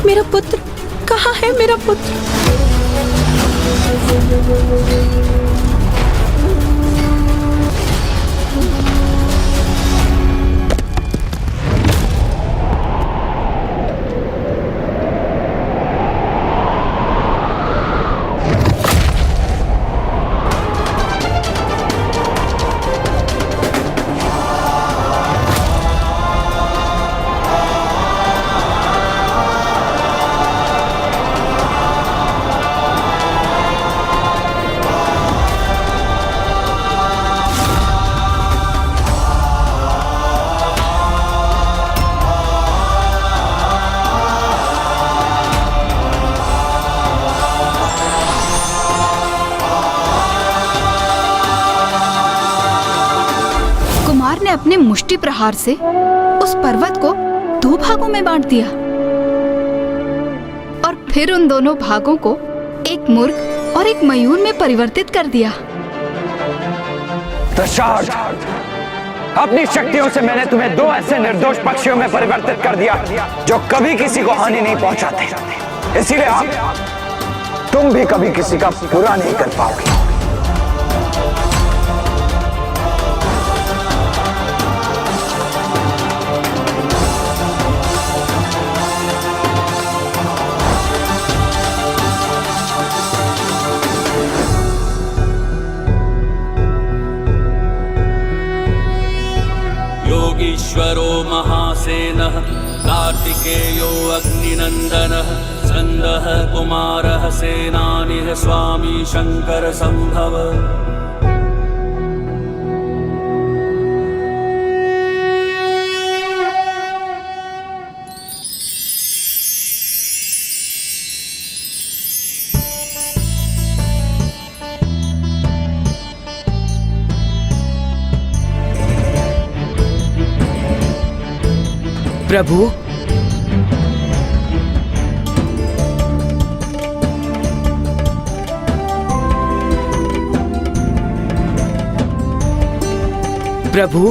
मेरा पुत्र कहाँ है? मेरा पुत्र। अपने मुष्टि प्रहार से उस पर्वत को 2 भागों में बांट दिया और फिर उन दोनों भागों को एक मुर्ग और एक मयूर में परिवर्तित कर दिया। दशार्थ, अपनी शक्तियों से मैंने तुम्हें 2 ऐसे निर्दोष पक्षियों में परिवर्तित कर दिया जो कभी किसी को हानि नहीं पहुंचाते। इसीलिए तुम भी कभी किसी का बुरा नहीं कर पाओगे। योगीश्वरो महासेनः कार्तिकेयो अग्निनन्दनः स्कन्दः कुमारः सेनानिः स्वामी शंकर संभव। प्रभु, प्रभु,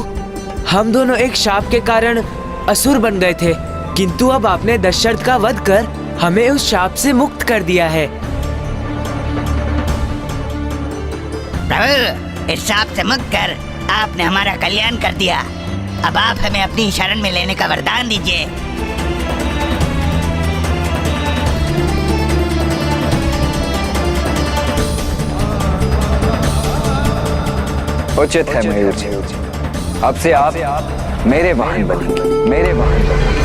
हम दोनों एक शाप के कारण असुर बन गए थे, किंतु अब आपने दशरथ का वध कर हमें उस शाप से मुक्त कर दिया है। प्रभु, इस शाप से मुक्त कर आपने हमारा कल्याण कर दिया। अब आप हमें अपनी शरण में लेने का वरदान दीजिए। उचित है मयूर जी, अब से आप मेरे वाहन बनेंगे, मेरे वाहन बनेंगे।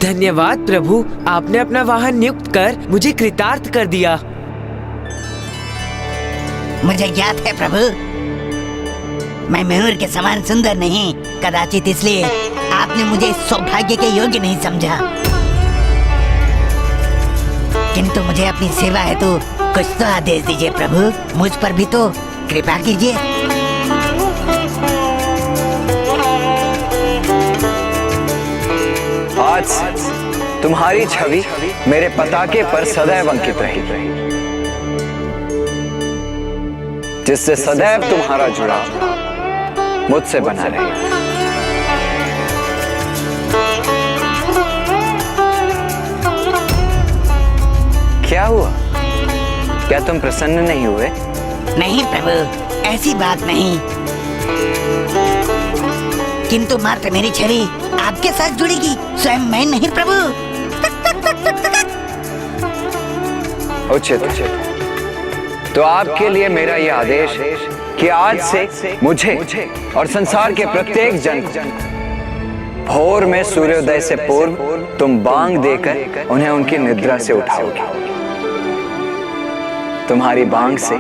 धन्यवाद प्रभु, आपने अपना वाहन नियुक्त कर मुझे कृतार्थ कर दिया। मुझे ज्ञात है प्रभु, मैं मयूर के समान सुंदर नहीं, कदाचित इसलिए आपने मुझे इस सौभाग्य के योग्य नहीं समझा। किंतु मुझे अपनी सेवा हेतु कुछ तो आदेश दीजिए प्रभु, मुझ पर भी तो कृपा कीजिए। आज तुम्हारी छवि मेरे पताके पर सदैव अंकित रहेगी, जिससे सदैव तुम्हारा जुड़ाव मुझसे बना रहेगा। क्या हुआ? क्या तुम प्रसन्न नहीं हुए? नहीं प्रभु, ऐसी बात नहीं, किंतु मात्र मेरी छवि आपके साथ जुड़ेगी, स्वयं मैं नहीं प्रभु। उचित। तो आपके लिए मेरा यह आदेश है कि आज से मुझे और संसार के प्रत्येक जन को भोर में सूर्योदय से पूर्व तुम बांग देकर उन्हें उनकी निद्रा से उठाओगे। तुम्हारी बांग से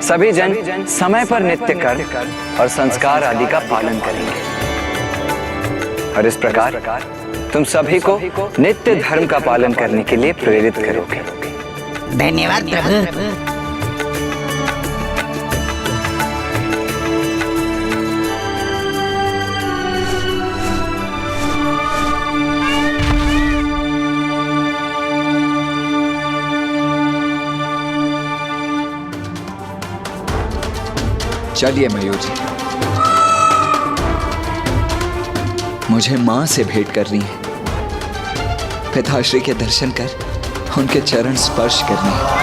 सभी जन समय पर नृत्य कर और संस्कार आदि का पालन करेंगे और इस प्रकार तुम सभी को नित्य धर्म का पालन करने के लिए प्रेरित करोगे। धन्यवाद प्रभु। चलिए मयूर जी, मुझे माँ से भेंट करनी है, पिताश्री के दर्शन कर उनके चरण स्पर्श करने हैं।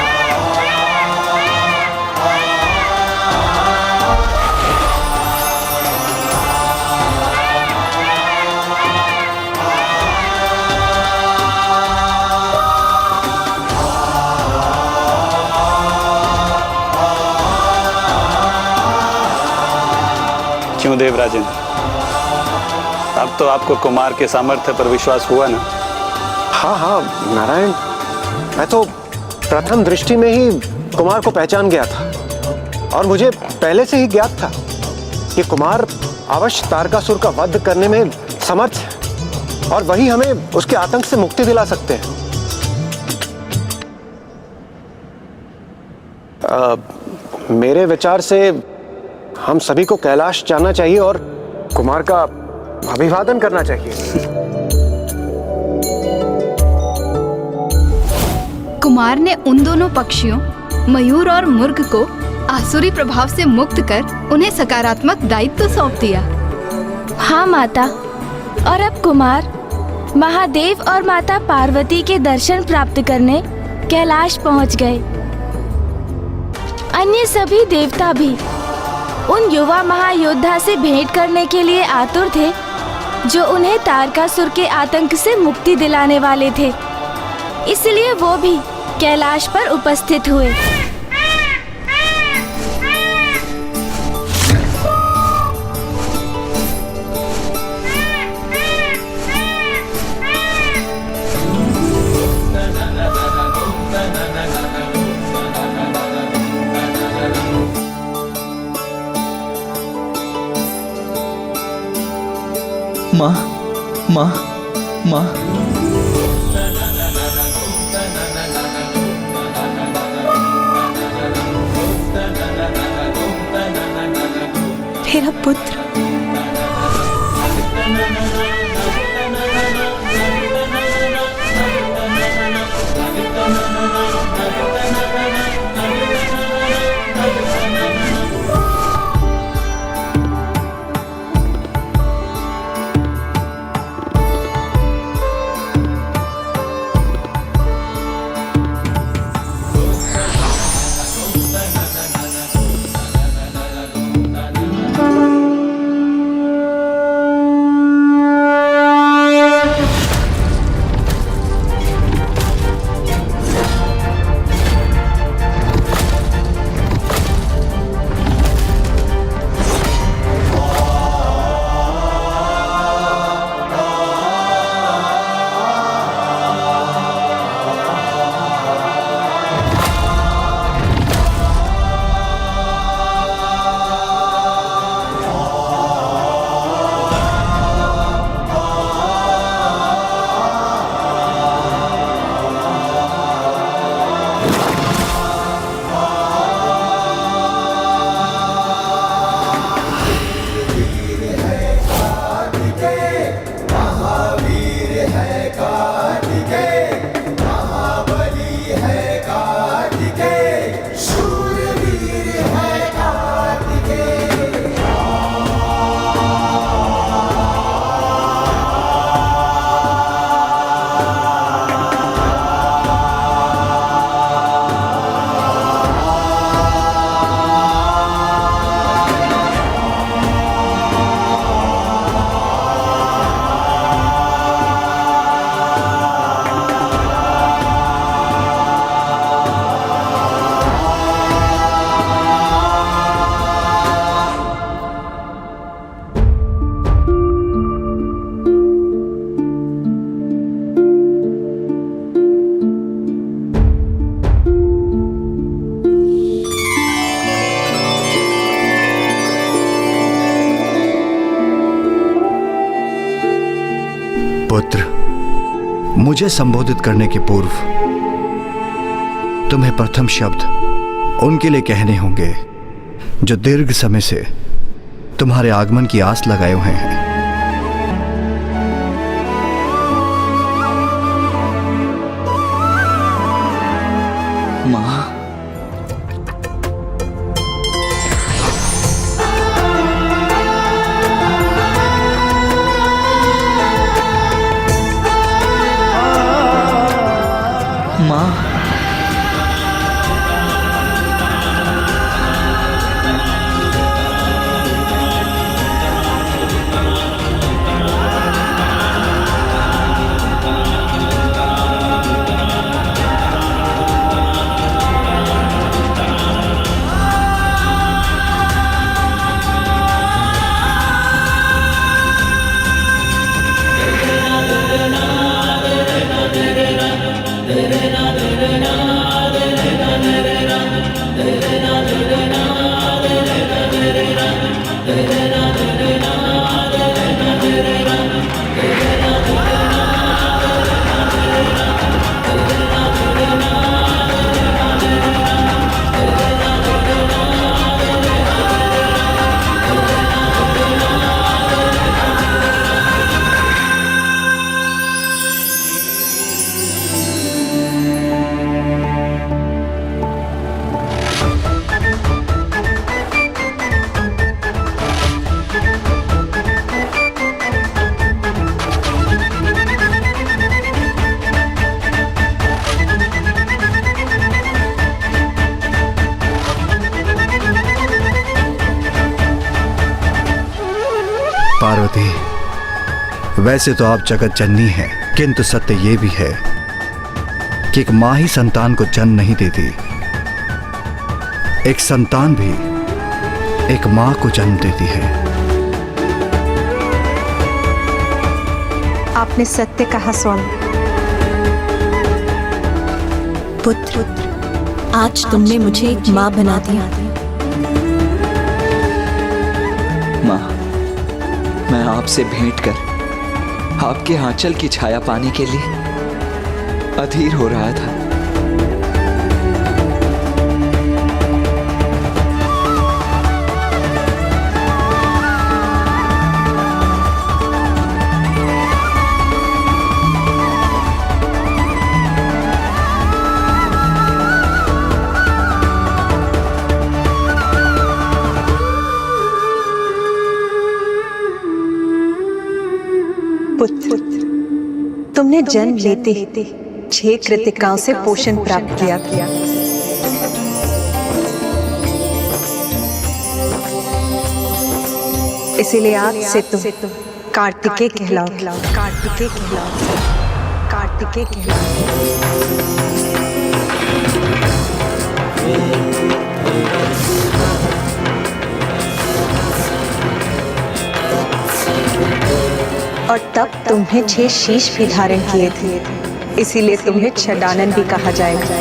क्यों देवराजन, अब तो आपको कुमार के सामर्थ्य पर विश्वास हुआ ना? हाँ हाँ नारायण, मैं तो प्रथम दृष्टि में ही कुमार को पहचान गया था और मुझे पहले से ही ज्ञात था कि कुमार अवश्य तारकासुर का वध करने में समर्थ है और वही हमें उसके आतंक से मुक्ति दिला सकते हैं। मेरे विचार से हम सभी को कैलाश जाना चाहिए और कुमार का अभिवादन करना चाहिए। कुमार ने उन दोनों पक्षियों मयूर और मुर्ग को आसुरी प्रभाव से मुक्त कर उन्हें सकारात्मक दायित्व सौंप दिया। हाँ माता, और अब कुमार महादेव और माता पार्वती के दर्शन प्राप्त करने कैलाश पहुंच गए। अन्य सभी देवता भी उन युवा महायोद्धा से भेंट करने के लिए आतुर थे जो उन्हें तारकासुर के आतंक से मुक्ति दिलाने वाले थे, इसलिए वो भी कैलाश पर उपस्थित हुए। माँ माँ माँ, मेरा पुत्र। पुत्र, मुझे संबोधित करने के पूर्व तुम्हें प्रथम शब्द उनके लिए कहने होंगे जो दीर्घ समय से तुम्हारे आगमन की आस लगाए हुए हैं। माँ, माँ, पार्वती, वैसे तो आप जगत जननी हैं, किंतु सत्य ये भी है कि एक माँ ही संतान को जन्म नहीं देती, एक संतान भी एक माँ को जन्म देती है। आपने सत्य कहा स्वामी। पुत्र, आज तुमने मुझे एक माँ बना दिया। माँ, मैं आपसे भेंट कर आपके आंचल की छाया पाने के लिए अधीर हो रहा था। पुत्र, तुमने जन्म लेते 6 कृतिकाओं से पोषण प्राप्त किया था। इसीलिए आज से तुम कार्तिकेय कहलाओगे। कार्तिकेय कहलाओगे। कार्तिकेय कहलाओगे। और तब तुम्हें 6 शीश भी धारण किए थे, इसीलिए तुम्हें छदानन भी कहा जाएगा।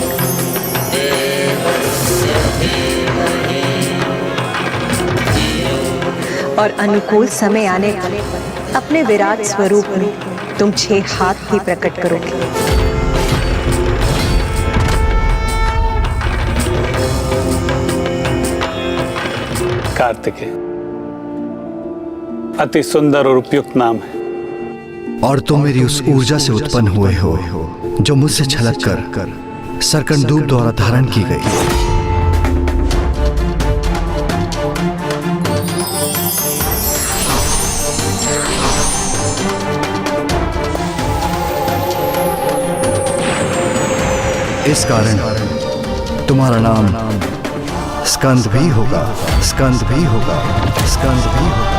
और अनुकूल समय आने पर अपने विराट स्वरूप में तुम 6 हाथ भी प्रकट करोगे। कार्तिकेय अति सुंदर और उपयुक्त नाम है। और तुम मेरी उस ऊर्जा से उत्पन्न हुए हो जो मुझसे छलक कर सरकंदूप द्वारा धारण की गई। इस कारण तुम्हारा नाम स्कंद भी होगा, स्कंद भी होगा, स्कंद भी होगा।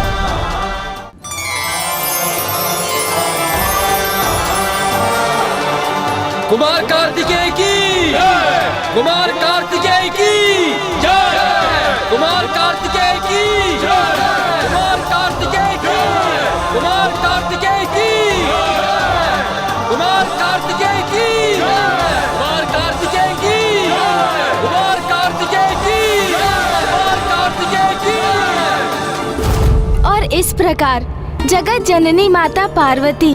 कुमार कार्तिकेय की जय, कुमार कार्तिकेय की जय, कुमार कार्तिकेय की जय, कुमार कार्तिकेय की जय, कुमार कार्तिकेय की जय, कुमार कार्तिकेय की जय, कुमार कार्तिकेय की जय, कुमार कार्तिकेय की जय, कुमार कार्तिकेय की जय। और इस प्रकार जगत जननी माता पार्वती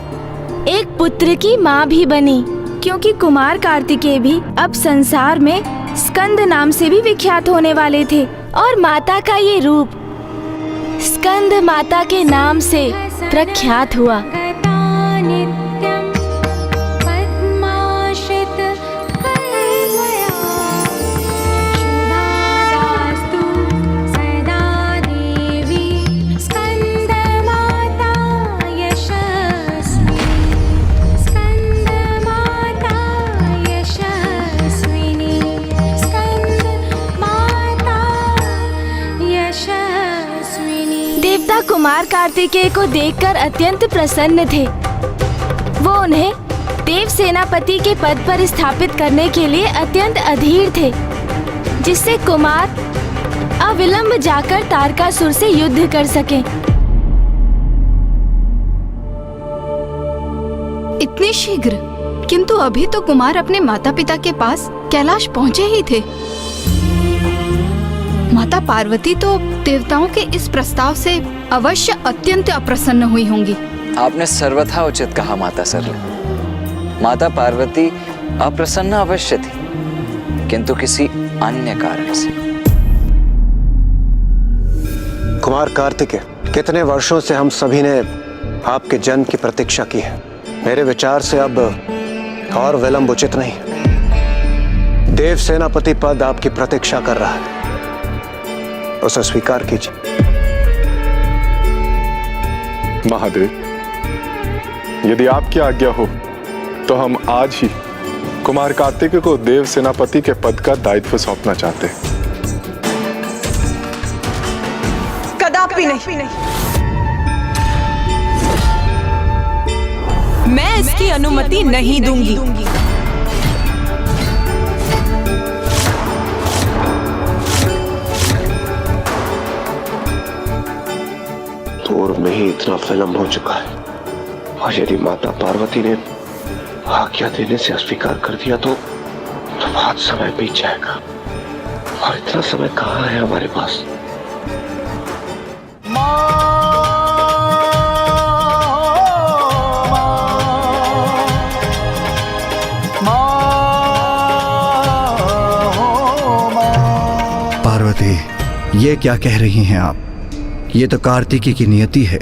एक पुत्र की माँ भी बनी, क्योंकि कुमार कार्तिकेय भी अब संसार में स्कंद नाम से भी विख्यात होने वाले थे। और माता का ये रूप स्कंद माता के नाम से प्रख्यात हुआ। देवता कुमार कार्तिकेय को देखकर अत्यंत प्रसन्न थे। वो उन्हें देव सेनापति के पद पर स्थापित करने के लिए अत्यंत अधीर थे, जिससे कुमार अविलंब जाकर तारकासुर से युद्ध कर सके। इतनी शीघ्र? किंतु अभी तो कुमार अपने माता पिता के पास कैलाश पहुँचे ही थे। माता पार्वती तो देवताओं के इस प्रस्ताव से अवश्य अत्यंत अप्रसन्न हुई होंगी। आपने सर्वथा उचित कहा माता सरला। माता पार्वती अप्रसन्न अवश्य थी, किंतु किसी अन्य कारण से। कुमार कार्तिकेय, कितने वर्षों से हम सभी ने आपके जन्म की प्रतीक्षा की है। मेरे विचार से अब और विलंब उचित नहीं। देव सेनापति पद आपकी प्रतीक्षा कर रहा है, उसे स्वीकार कीजिए। महादेव, यदि आपकी आज्ञा हो तो हम आज ही कुमार कार्तिकेय को देव सेनापति के पद का दायित्व सौंपना चाहते हैं। कदापि नहीं। मैं इसकी अनुमति नहीं दूंगी। पूर्व में ही इतना विलंब हो चुका है, और यदि माता पार्वती ने आज्ञा देने से अस्वीकार कर दिया तो बहुत समय बीत जाएगा, और इतना समय कहाँ है हमारे पास। पार्वती, ये क्या कह रही हैं आप? ये तो कार्तिकी की नियति है।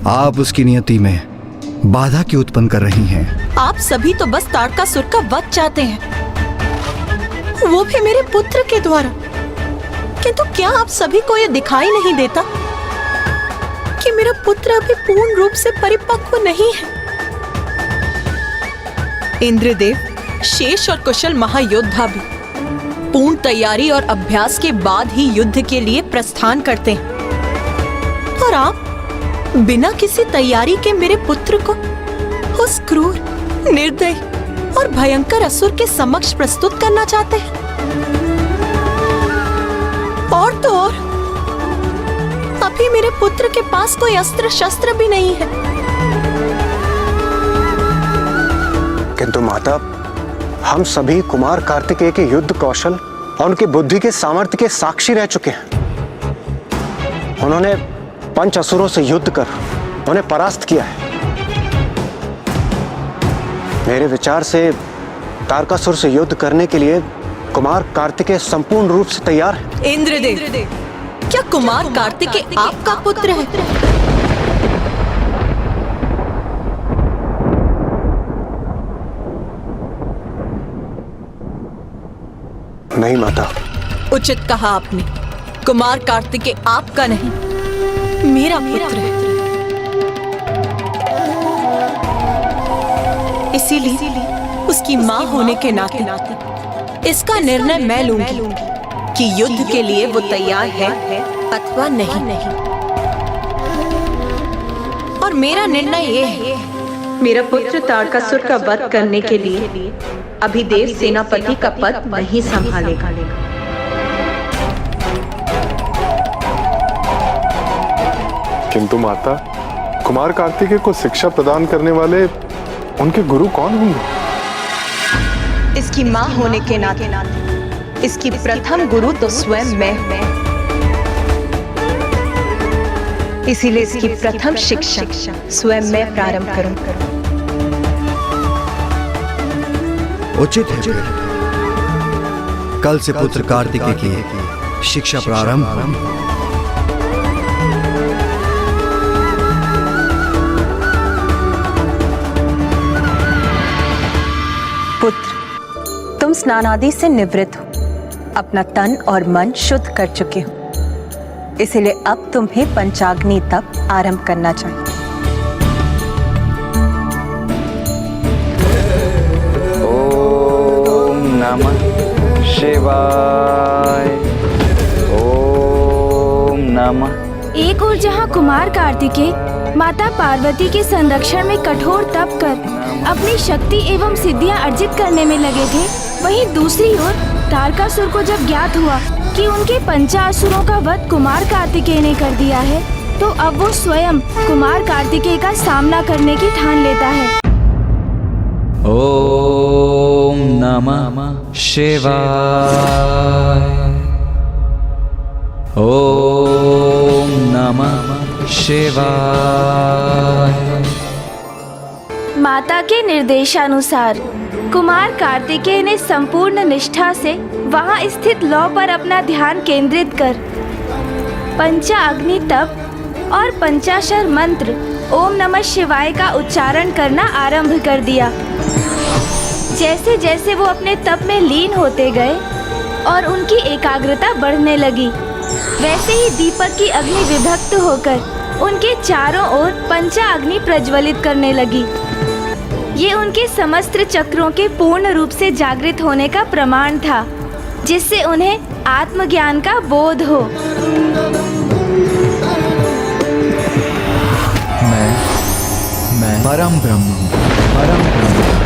आप उसकी नियति में बाधा क्यों उत्पन्न कर रही हैं? आप सभी तो बस तारकासुर का वध चाहते हैं, वो भी मेरे पुत्र के द्वारा। किंतु क्या आप सभी को ये दिखाई नहीं देता कि मेरा पुत्र अभी पूर्ण रूप से परिपक्व नहीं है? इंद्रदेव, शेष और कुशल महायोद्धा भी पूर्ण तैयारी और अभ्यास के बाद ही युद्ध के लिए प्रस्थान करते हैं, और आप बिना किसी तैयारी के मेरे पुत्र को उस क्रूर, निर्दयी और भयंकर असुर के समक्ष प्रस्तुत करना चाहते हैं। और तो और अभी मेरे पुत्र के पास कोई अस्त्र शस्त्र भी नहीं है। किंतु माता, हम सभी कुमार कार्तिकेय के युद्ध कौशल और उनकी बुद्धि के सामर्थ्य के साक्षी रह चुके हैं। उन्होंने पंच असुरों से युद्ध कर उन्हें परास्त किया है। मेरे विचार से तारकासुर से युद्ध करने के लिए कुमार कार्तिकेय संपूर्ण रूप से तैयार है। इंद्रदेव, क्या कुमार कार्तिकेय आपका पुत्र है? नहीं माता। उचित कहा आपने। कुमार कार्तिकेय आपका नहीं, मेरा पुत्र है। इसीलिए उसकी मां होने के नाते इसका निर्णय मैं लूंगी कि युद्ध के लिए वो तैयार है अथवा नहीं। और मेरा निर्णय ये है, मेरा पुत्र तारकासुर का वध करने के लिए अभी देव सेनापति का पद नहीं संभालेगा। किंतु माता, कुमार कार्तिकेय को शिक्षा प्रदान करने वाले उनके गुरु कौन होंगे? इसकी मां होने के नाते इसकी प्रथम गुरु तो स्वयं मैं हूं। इसीलिए इसकी प्रथम शिक्षा स्वयं मैं प्रारंभ करूं। उचित है फिर। कल से पुत्र कार्तिकेय की शिक्षा प्रारंभ हो। पुत्र, तुम स्नान आदि से निवृत्त हो, अपना तन और मन शुद्ध कर चुके हो, इसलिए अब तुम्हें पंचाग्नि तप आरंभ करना चाहिए। ओम नमः शिवाय। ओम नमः। एक ओर जहाँ कुमार कार्तिकेय माता पार्वती के संरक्षण में कठोर तप कर अपनी शक्ति एवं सिद्धियां अर्जित करने में लगे थे, वहीं दूसरी ओर तारकासुर को जब ज्ञात हुआ कि उनके पंचासुरों का वध कुमार कार्तिकेय ने कर दिया है, तो अब वो स्वयं कुमार कार्तिकेय का सामना करने की ठान लेता है। ओम नमः शिवाय। ओम नमः शिवाय। माता के निर्देशानुसार कुमार कार्तिकेय ने संपूर्ण निष्ठा से वहां स्थित लौ पर अपना ध्यान केंद्रित कर पंचाग्नि तप और पंचाक्षर मंत्र ओम नमः शिवाय का उच्चारण करना आरंभ कर दिया। जैसे जैसे वो अपने तप में लीन होते गए और उनकी एकाग्रता बढ़ने लगी, वैसे ही दीपक की अग्नि विभक्त होकर उनके चारों ओर पंचाग्नि प्रज्वलित करने लगी। ये उनके समस्त चक्रों के पूर्ण रूप से जागृत होने का प्रमाण था, जिससे उन्हें आत्मज्ञान का बोध हो। मैं परम ब्रह्म हूँ, परम ब्रह्म।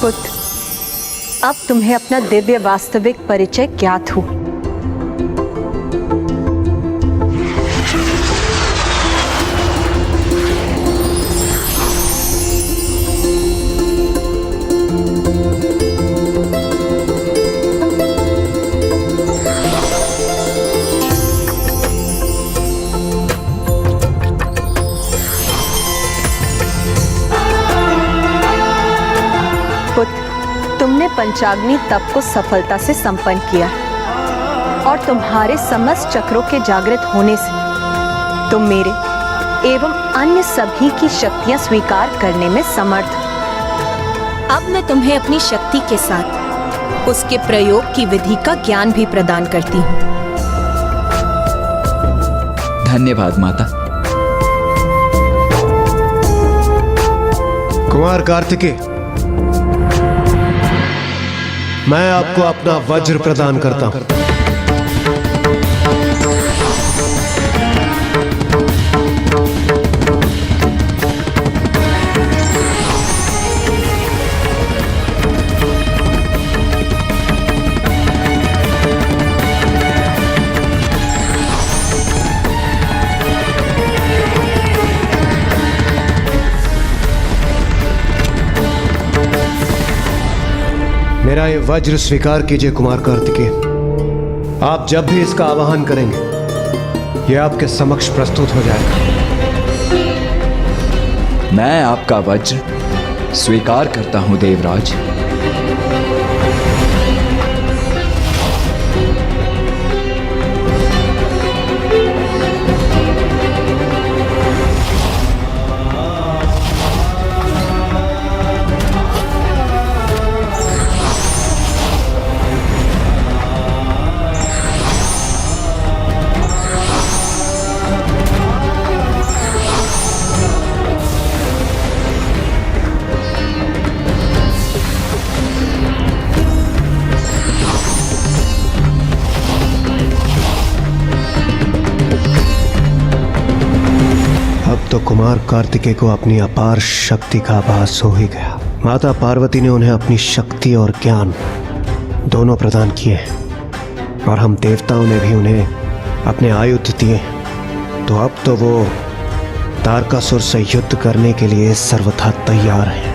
पुत्र, अब तुम्हें अपना दिव्य वास्तविक परिचय ज्ञात हो। तुमने पंचाग्नि तप को सफलता से संपन्न किया और तुम्हारे समस्त चक्रों के जागृत होने से तुम मेरे एवं अन्य सभी की शक्तियां स्वीकार करने में समर्थ हो। अब मैं तुम्हें अपनी शक्ति के साथ उसके प्रयोग की विधि का ज्ञान भी प्रदान करती हूँ। धन्यवाद माता। कुमार कार्तिकेय, मैं आपको अपना वज्र प्रदान करता हूं। मेरा ये वज्र स्वीकार कीजिए कुमार कार्तिकेय। आप जब भी इसका आवाहन करेंगे, ये आपके समक्ष प्रस्तुत हो जाएगा। मैं आपका वज्र स्वीकार करता हूं देवराज। तो कुमार कार्तिकेय को अपनी अपार शक्ति का आभास हो ही गया। माता पार्वती ने उन्हें अपनी शक्ति और ज्ञान दोनों प्रदान किए हैं और हम देवताओं ने भी उन्हें अपने आयुध दिए। तो अब तो वो तारकासुर से युद्ध करने के लिए सर्वथा तैयार हैं।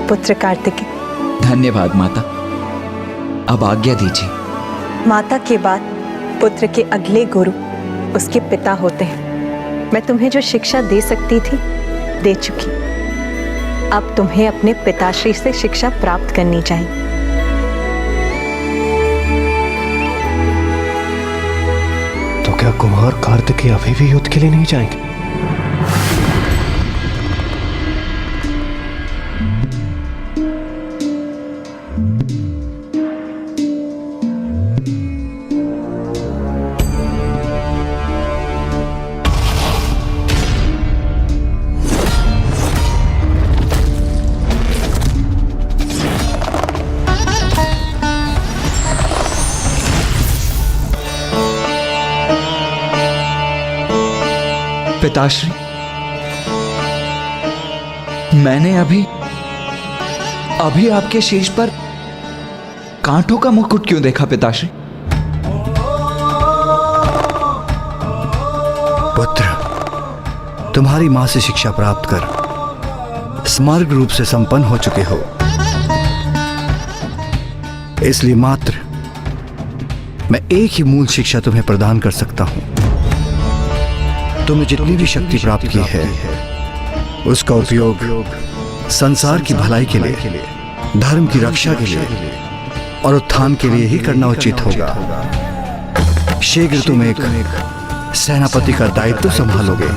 पुत्र कार्तिकेय। धन्यवाद माता, अब आज्ञा दीजिए। माता के बाद पुत्र के अगले गुरु उसके पिता होते हैं। मैं तुम्हें जो शिक्षा दे सकती थी दे चुकी। अब तुम्हें अपने पिताश्री से शिक्षा प्राप्त करनी चाहिए। तो क्या कुमार कार्तिकेय अभी भी युद्ध के लिए नहीं जाएंगे? पिताश्री, मैंने अभी आपके शीश पर कांटों का मुकुट क्यों देखा पिताश्री? पुत्र, तुम्हारी मां से शिक्षा प्राप्त कर स्मार्ग रूप से संपन्न हो चुके हो, इसलिए मात्र मैं एक ही मूल शिक्षा तुम्हें प्रदान कर सकता हूं। तुमने जितनी भी शक्ति प्राप्त की है उसका उपयोग संसार की भलाई के लिए, धर्म की रक्षा के लिए और उत्थान के लिए ही करना उचित होगा। शीघ्र तुम एक सेनापति का दायित्व संभालोगे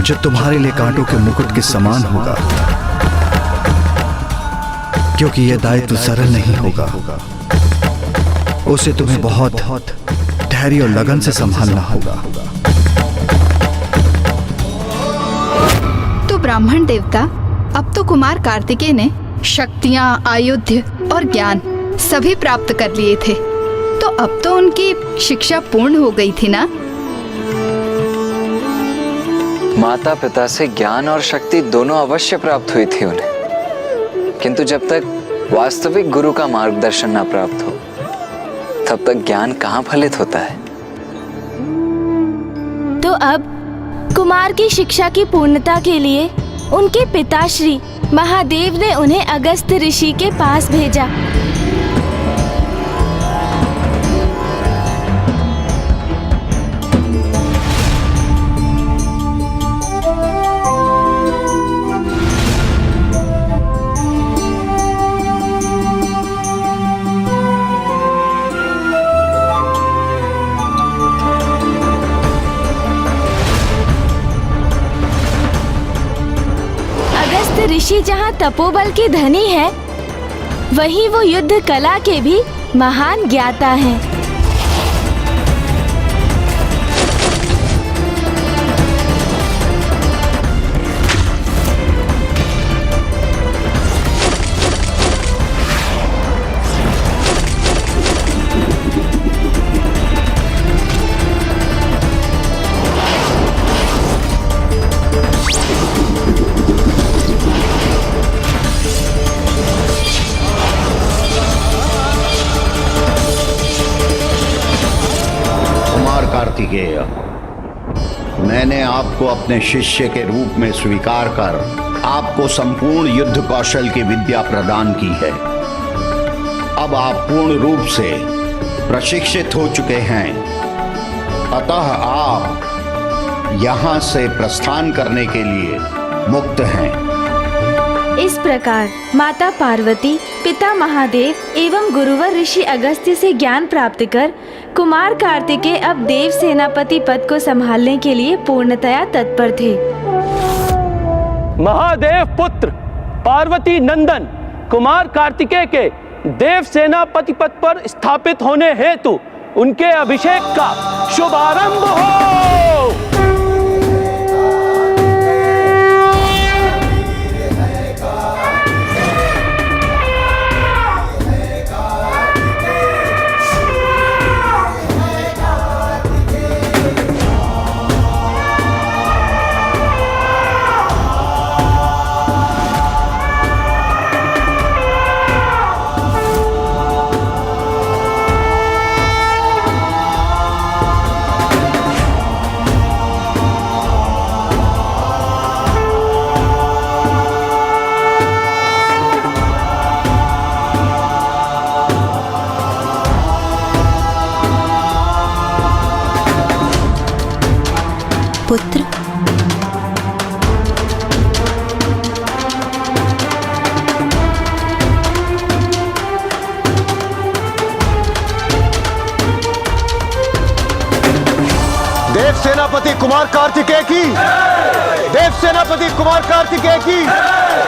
जो तुम्हारे लिए कांटों के मुकुट के समान होगा, क्योंकि यह दायित्व सरल नहीं होगा। उसे तुम्हें बहुत धैर्य और लगन से संभालना होगा। तो ब्राह्मण देवता, अब तो कुमार कार्तिकेय ने शक्तियां, आयुध और ज्ञान सभी प्राप्त कर लिए थे, तो अब तो उनकी शिक्षा पूर्ण हो गई थी ना? माता पिता से ज्ञान और शक्ति दोनों अवश्य प्राप्त हुई थी उन्हें, किंतु जब तक वास्तविक गुरु का मार्गदर्शन ना प्राप्त हो तब तक ज्ञान कहाँ फलित होता है। तो अब कुमार की शिक्षा की पूर्णता के लिए उनके पिताश्री महादेव ने उन्हें अगस्त्य ऋषि के पास भेजा। ऋषि जहाँ तपोबल के धनी है, वहीं वो युद्ध कला के भी महान ज्ञाता हैं। कार्तिकेय, मैंने आपको अपने शिष्य के रूप में स्वीकार कर आपको संपूर्ण युद्ध कौशल की विद्या प्रदान की है। अब आप पूर्ण रूप से प्रशिक्षित हो चुके हैं, अतः आप यहाँ से प्रस्थान करने के लिए मुक्त हैं। इस प्रकार माता पार्वती, पिता महादेव एवं गुरुवर ऋषि अगस्त्य से ज्ञान प्राप्त कर कुमार कार्तिकेय अब देव सेनापति पद को संभालने के लिए पूर्णतया तत्पर थे। महादेव पुत्र पार्वती नंदन कुमार कार्तिकेय के देव सेनापति पद पर स्थापित होने हेतु उनके अभिषेक का शुभारंभ हो। पुत्र, देव सेनापति कुमार कार्तिकेय की, देव सेनापति कुमार कार्तिकेय की,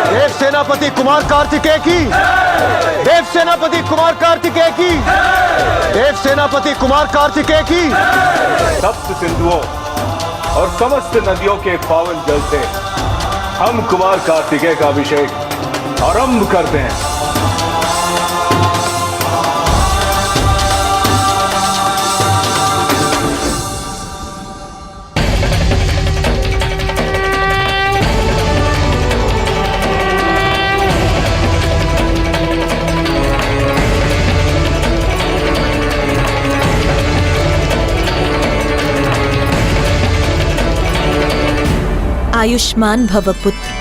देव सेनापति कुमार कार्तिकेय की, देव सेनापति कुमार कार्तिकेय की, देव सेनापति कुमार कार्तिकेय की। सप्त सिंधुओं और समस्त नदियों के पावन जल से हम कुमार कार्तिकेय का अभिषेक आरंभ करते हैं। आयुष्मान भव पुत्र।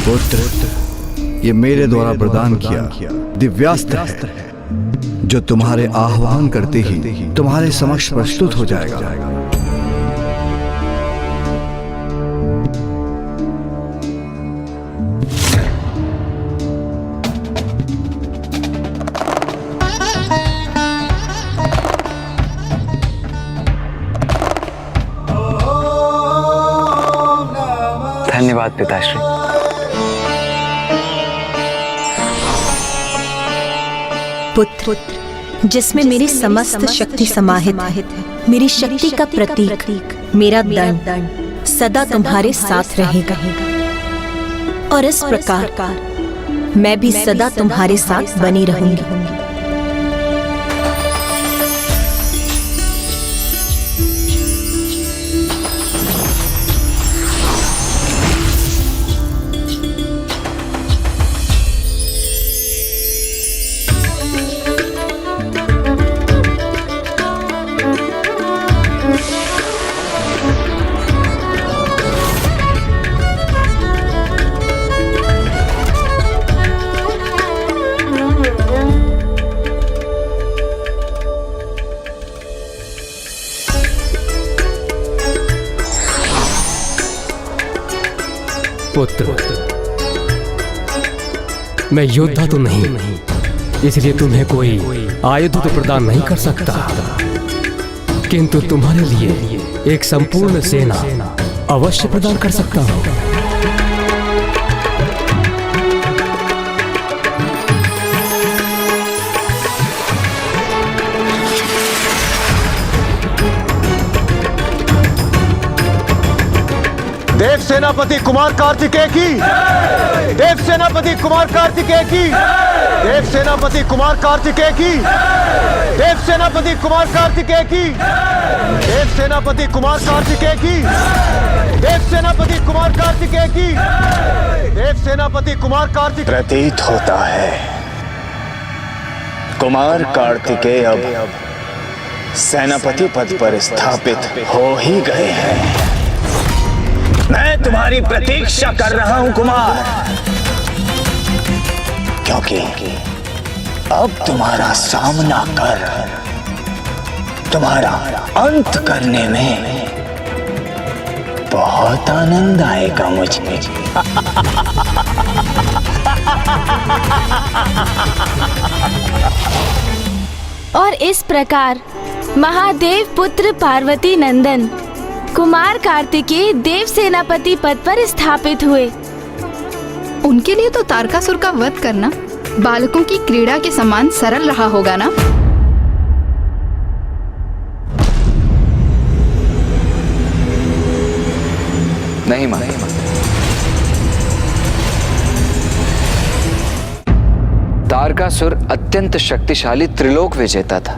पुत्र, ये मेरे द्वारा प्रदान किया दिव्यास्त्र है, जो तुम्हारे आह्वान करते ही तुम्हारे समक्ष प्रस्तुत हो जाएगा। धन्यवाद पिताश्री। पुत्र, जिसमें मेरी समस्त शक्ति समाहित है, मेरी शक्ति का प्रतीक मेरा दंड सदा तुम्हारे साथ रहेगा, और इस प्रकार मैं भी सदा तुम्हारे साथ बनी रहूंगी। पुत्र, मैं योद्धा तो नहीं, इसलिए तुम्हें कोई आयुध तो प्रदान नहीं कर सकता, किंतु तुम्हारे लिए एक संपूर्ण सेना अवश्य प्रदान कर सकता हूं। देव सेनापति कुमार कार्तिकेय की, देव सेनापति कुमार कार्तिकेय की, देव सेनापति कुमार कार्तिकेय की, देव सेनापति कुमार कार्तिकेय की, देव सेनापति कुमार कार्तिकेय की, देव सेनापति कुमार कार्तिकेय की, देव सेनापति कुमार कार्तिकेय। प्रतीत होता है कुमार कार्तिकेय अब सेनापति पद पर स्थापित हो ही गए हैं। मैं तुम्हारी प्रतीक्षा कर रहा हूं कुमार, क्योंकि अब तुम्हारा सामना कर तुम्हारा अंत करने में बहुत आनंद आएगा मुझे। और इस प्रकार महादेव पुत्र पार्वती नंदन कुमार कार्तिकेय देव सेनापति पद पर स्थापित हुए। उनके लिए तो तारकासुर का वध करना बालकों की क्रीड़ा के समान सरल रहा होगा ना? नहीं माँ, तारकासुर अत्यंत शक्तिशाली त्रिलोक विजेता था।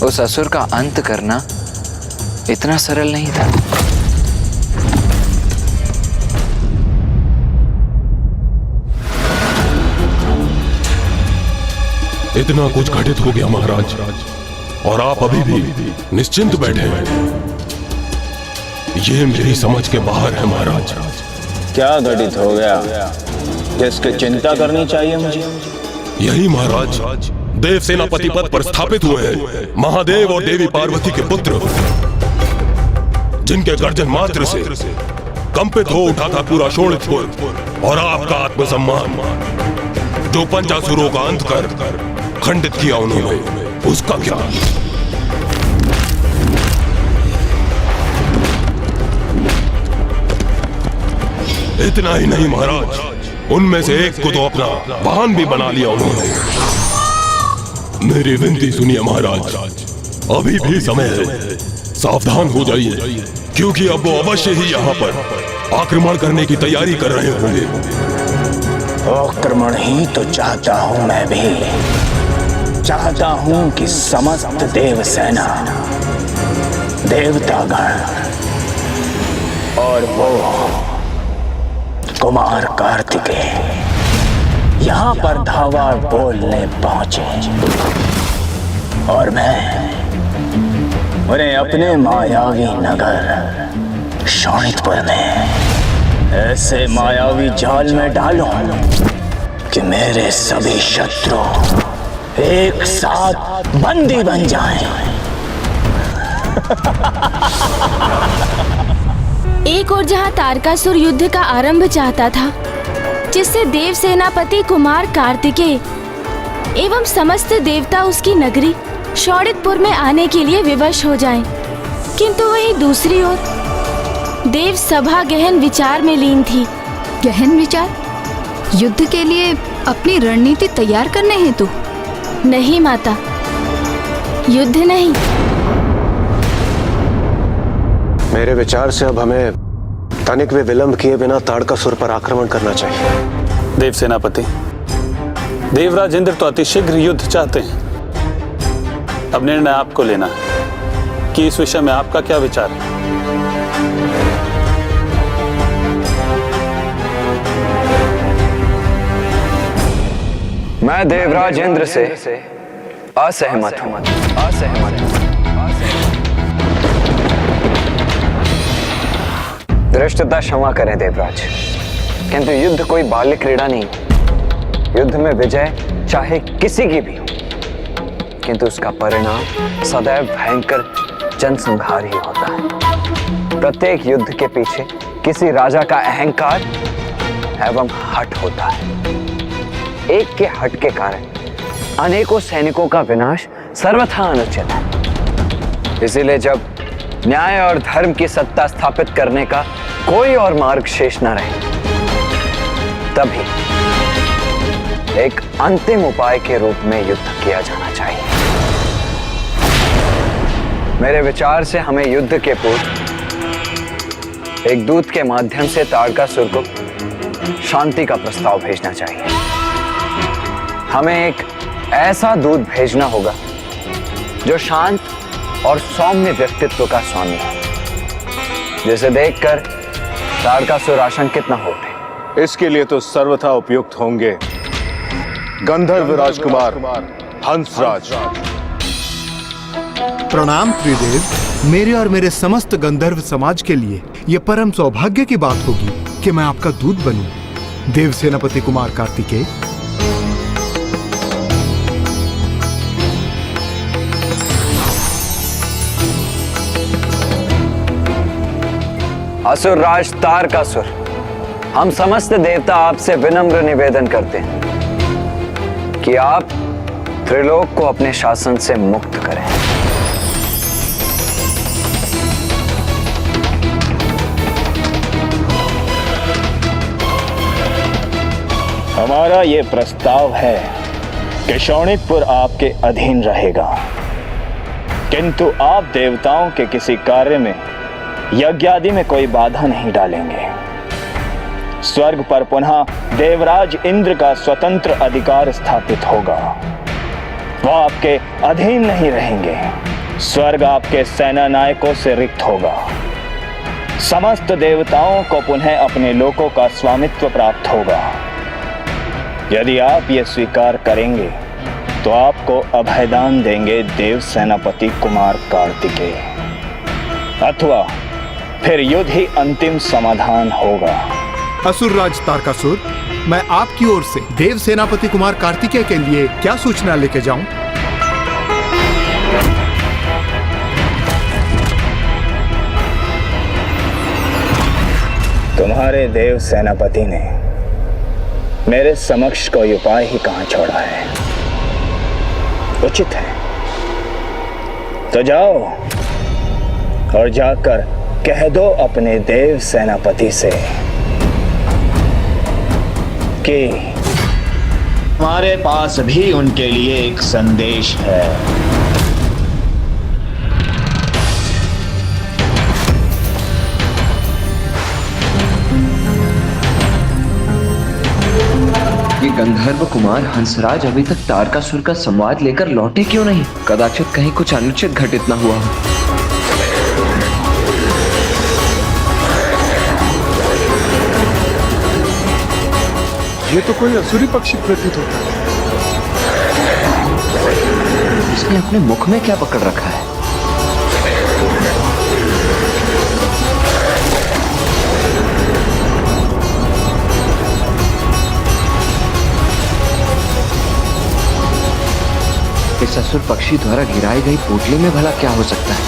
उस असुर का अंत करना इतना सरल नहीं था। इतना कुछ घटित हो गया महाराज, और आप अभी भी निश्चिंत बैठे हैं। ये मेरी समझ के बाहर है महाराज। क्या घटित हो गया जिसकी चिंता करनी चाहिए मुझे? यही महाराज, देव सेनापति पद पर स्थापित हुए हैं महादेव और देवी पार्वती के पुत्र, जिनके गर्जन मात्र से कंपित हो उठा था पूरा शोणितपुर। और आपका आत्मसम्मान जो पंचासुरों का अंत कर खंडित किया उन्होंने, उसका क्या? इतना ही नहीं महाराज, उनमें से एक को तो अपना वाहन भी बना लिया उन्होंने। मेरी विनती सुनिए महाराज, अभी भी समय है, सावधान हो जाइए, क्योंकि अब वो अवश्य ही यहाँ पर आक्रमण करने की तैयारी कर रहे होंगे। आक्रमण ही तो चाहता हूँ मैं भी। चाहता हूँ कि समस्त देव सेना, देवतागण और वो कुमार कार्तिकेय यहाँ पर धावा बोलने पहुंचे, और मैं उन्हें अपने मायावी नगर शोणितपुर में ऐसे मायावी जाल में डालूं कि मेरे सभी शत्रु एक साथ बंदी बन जाएं। एक और जहां तारकासुर युद्ध का आरंभ चाहता था, जिससे देव सेनापति कुमार कार्तिकेय एवं समस्त देवता उसकी नगरी शोणितपुर में आने के लिए विवश हो जाएं, किंतु वहीं दूसरी ओर देव सभा गहन विचार में लीन थी। गहन विचार? युद्ध के लिए अपनी रणनीति तैयार करने हेतु? नहीं माता, युद्ध नहीं। मेरे विचार से अब हमें तनिक भी विलंब किए बिना तारकासुर पर आक्रमण करना चाहिए। देव सेनापति, देवराज इंद्र तो अतिशीघ्र युद्ध चाहते हैं। अब निर्णय आपको लेना है कि इस विषय में आपका क्या विचार है। मैं देवराज इंद्र से असहमत हूं। धृष्टता क्षमा करें देवराज, किंतु युद्ध कोई बाल्य क्रीड़ा नहीं। युद्ध में विजय चाहे किसी की भी हो, किंतु उसका परिणाम सदैव भयंकर जनसंहार ही होता है। प्रत्येक युद्ध के पीछे किसी राजा का अहंकार एवं हठ होता है। एक के हठ के कारण अनेकों सैनिकों का विनाश सर्वथा अनुचित है। इसीलिए जब न्याय और धर्म की सत्ता स्थापित करने का कोई और मार्ग शेष न रहे, तभी एक अंतिम उपाय के रूप में युद्ध किया जाना चाहिए। मेरे विचार से हमें युद्ध के पूर्व एक दूत के माध्यम से तारकासुर को शांति का प्रस्ताव भेजना चाहिए। हमें एक ऐसा दूत भेजना होगा जो शांत और सौम्य व्यक्तित्व का स्वामी है, जिसे देखकर तारकासुर आशंकित न होते। इसके लिए तो सर्वथा उपयुक्त होंगे गंधर्व राजकुमार हंसराज। प्रणाम त्रिदेव। मेरे और मेरे समस्त गंधर्व समाज के लिए यह परम सौभाग्य की बात होगी कि मैं आपका दूत बनूं। देव सेनापति कुमार कार्तिकेय। असुर राज तारकासुर, हम समस्त देवता आपसे विनम्र निवेदन करते हैं कि आप त्रिलोक को अपने शासन से मुक्त करें। हमारा ये प्रस्ताव है कि शोणितपुर आपके अधीन रहेगा, किंतु आप देवताओं के किसी कार्य में, यज्ञ आदि में कोई बाधा नहीं डालेंगे। स्वर्ग पर पुनः देवराज इंद्र का स्वतंत्र अधिकार स्थापित होगा। वो आपके अधीन नहीं रहेंगे। स्वर्ग आपके सेना नायकों से रिक्त होगा। समस्त देवताओं को पुनः अपने लोकों का स्वामित्व प्राप्त होगा। यदि आप ये स्वीकार करेंगे तो आपको अभयदान देंगे देव सेनापति कुमार कार्तिकेय, अथवा फिर युद्ध ही अंतिम समाधान होगा। असुरराज तारकासुर, मैं आपकी ओर से देव सेनापति कुमार कार्तिकेय के लिए क्या सूचना लेके जाऊं? तुम्हारे देव सेनापति ने मेरे समक्ष कोई उपाय ही कहां छोड़ा है। उचित है तो जाओ और जाकर कह दो अपने देव सेनापति से कि हमारे पास भी उनके लिए एक संदेश है। ये गंधर्व कुमार हंसराज अभी तक तारकासुर का संवाद लेकर लौटे क्यों नहीं? कदाचित कहीं कुछ अनुचित घटित न हुआ हो। ये तो कोई असुरी पक्षी प्रतीत होता है। इसने अपने मुख में क्या पकड़ रखा है? इस असुर पक्षी द्वारा गिराई गई पोटली में भला क्या हो सकता है?